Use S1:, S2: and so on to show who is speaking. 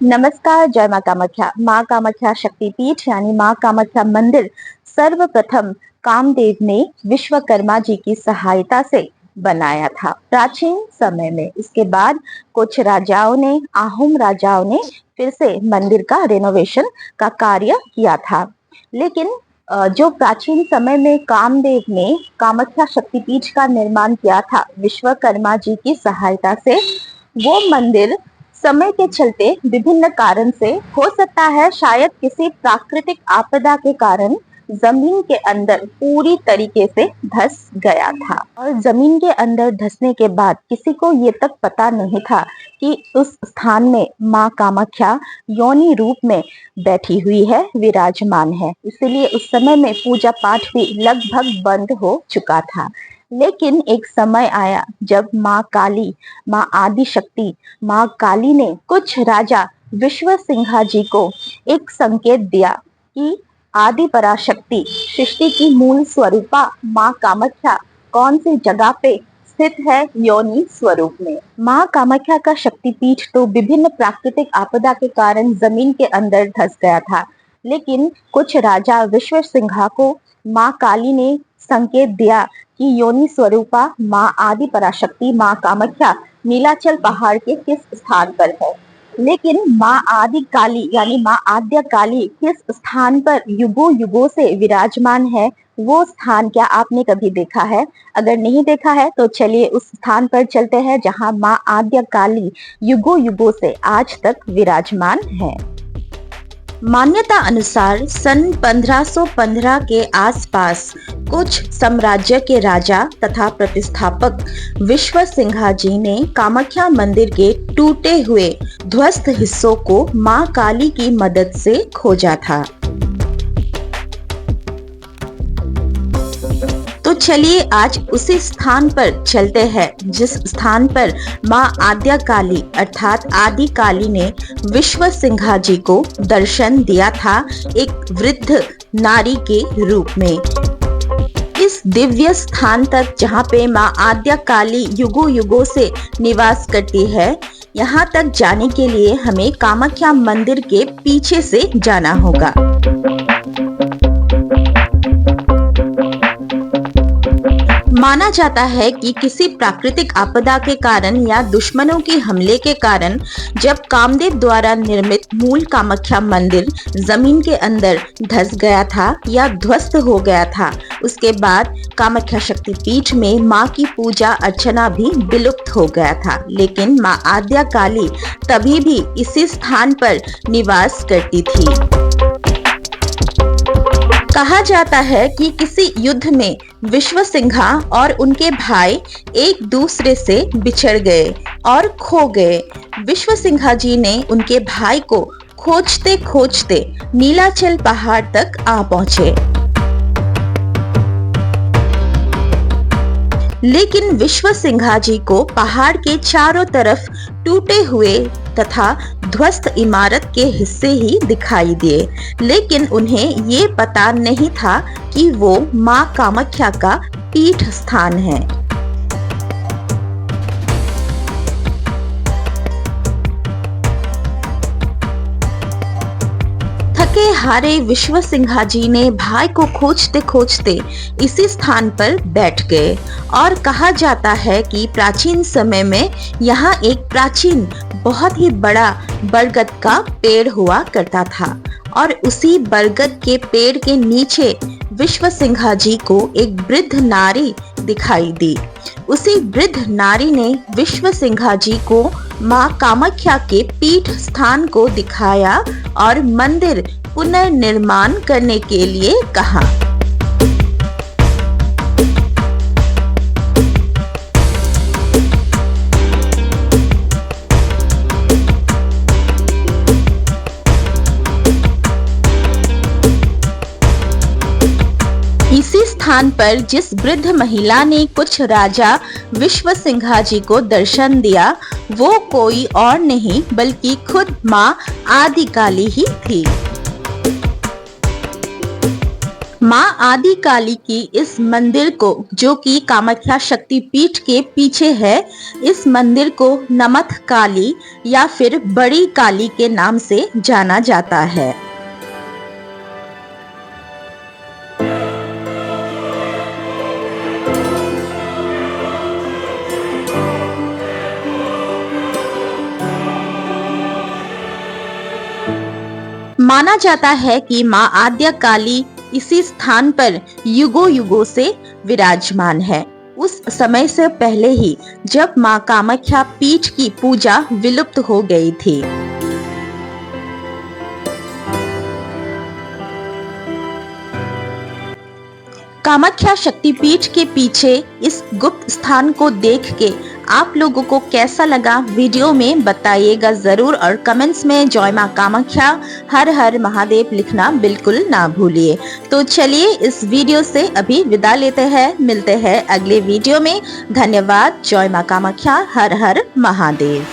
S1: नमस्कार, जय माँ कामाख्या। माँ कामाख्या शक्तिपीठ यानी माँ कामाख्या मंदिर सर्वप्रथम कामदेव ने विश्वकर्मा जी की सहायता से बनाया था प्राचीन समय में। इसके बाद कुछ राजाओं ने, आहूम राजाओं ने फिर से मंदिर का रेनोवेशन का कार्य किया था। लेकिन जो प्राचीन समय में कामदेव ने कामाख्या शक्तिपीठ का निर्माण किया था विश्वकर्मा जी की सहायता से, वो मंदिर समय के चलते विभिन्न कारण से, हो सकता है शायद किसी प्राकृतिक आपदा के कारण, जमीन के अंदर पूरी तरीके से धंस गया था। और जमीन के अंदर धंसने के बाद किसी को ये तक पता नहीं था कि उस स्थान में माँ कामाख्या योनि रूप में बैठी हुई है, विराजमान है। इसलिए उस समय में पूजा पाठ भी लगभग बंद हो चुका था। लेकिन एक समय आया जब माँ काली, माँ आदि शक्ति, माँ काली ने कुछ राजा विश्व सिंहा जी को एक संकेत दिया कि आदि पराशक्ति, सृष्टि की मूल स्वरूपा माँ कामाख्या कौन सी जगह पे स्थित है, योनि स्वरूप में। माँ कामाख्या का शक्तिपीठ तो विभिन्न प्राकृतिक आपदा के कारण जमीन के अंदर धंस गया था, लेकिन कुछ राजा विश्व सिंहा को माँ काली ने संकेत दिया कि योनि स्वरूपा माँ आदि पराशक्ति माँ कामाख्या नीलाचल पहाड़ के किस स्थान पर है। लेकिन माँ आदि काली यानी माँ आद्य काली किस स्थान पर युगों युगों से विराजमान है, वो स्थान क्या आपने कभी देखा है? अगर नहीं देखा है तो चलिए उस स्थान पर चलते हैं जहाँ माँ आद्य काली युगों युगों से आज तक विराजमान है। मान्यता अनुसार सन 1515 के आसपास कुछ साम्राज्य के राजा तथा प्रतिष्ठापक विश्व सिंहा जी ने कामाख्या मंदिर के टूटे हुए ध्वस्त हिस्सों को मां काली की मदद से खोजा था। तो चलिए आज उसी स्थान पर चलते हैं जिस स्थान पर माँ आद्या काली अर्थात आदि काली ने विश्व सिंहा जी को दर्शन दिया था, एक वृद्ध नारी के रूप में। इस दिव्य स्थान तक जहाँ पे माँ आद्या काली युगों युगों से निवास करती है, यहाँ तक जाने के लिए हमें कामाख्या मंदिर के पीछे से जाना होगा। माना जाता है कि किसी प्राकृतिक आपदा के कारण या दुश्मनों के हमले के कारण जब कामदेव द्वारा निर्मित मूल कामाख्या मंदिर जमीन के अंदर धंस गया था या ध्वस्त हो गया था, उसके बाद कामाख्या शक्तिपीठ में मां की पूजा अर्चना भी विलुप्त हो गया था। लेकिन मां आद्या काली तभी भी इसी स्थान पर निवास करती थी। कहा जाता है कि किसी युद्ध में विश्व सिंहा और उनके भाई एक दूसरे से बिछड़ गए और खो गए। विश्व सिंहा जी ने उनके भाई को खोजते खोजते नीलाचल पहाड़ तक आ पहुंचे। लेकिन विश्व सिंहा जी को पहाड़ के चारों तरफ टूटे हुए तथा ध्वस्त इमारत के हिस्से ही दिखाई दिए, लेकिन उन्हें ये पता नहीं था कि वो मां कामाख्या का पीठ स्थान है। थके हारे विश्व सिंहा जी ने भाई को खोजते खोजते इसी स्थान पर बैठ गए और कहा जाता है कि प्राचीन समय में यहाँ एक प्राचीन बहुत ही बड़ा बरगद का पेड़ हुआ करता था और उसी बरगद के पेड़ के नीचे विश्व सिंहा जी को एक वृद्ध नारी दिखाई दी। उसी वृद्ध नारी ने विश्व सिंहा जी को मां कामाख्या के पीठ स्थान को दिखाया और मंदिर पुनर्निर्माण करने के लिए कहा। इसी स्थान पर जिस वृद्ध महिला ने कुछ राजा विश्व सिंहा जी को दर्शन दिया, वो कोई और नहीं बल्कि खुद माँ आदि काली ही थी। माँ आदि काली की इस मंदिर को, जो कि कामाख्या शक्ति पीठ के पीछे है, इस मंदिर को नमथ काली या फिर बड़ी काली के नाम से जाना जाता है। माना जाता है कि माँ आद्य काली इसी स्थान पर युगों युगों से विराजमान है। उस समय से पहले ही, जब माँ कामाख्या पीठ की पूजा विलुप्त हो गई थी। कामाख्या शक्तिपीठ के पीछे इस गुप्त स्थान को देख के आप लोगों को कैसा लगा, वीडियो में बताइएगा जरूर, और कमेंट्स में जय मां कामाख्या, हर हर महादेव लिखना बिल्कुल ना भूलिए। तो चलिए इस वीडियो से अभी विदा लेते हैं, मिलते हैं अगले वीडियो में। धन्यवाद। जय मां कामाख्या, हर हर महादेव।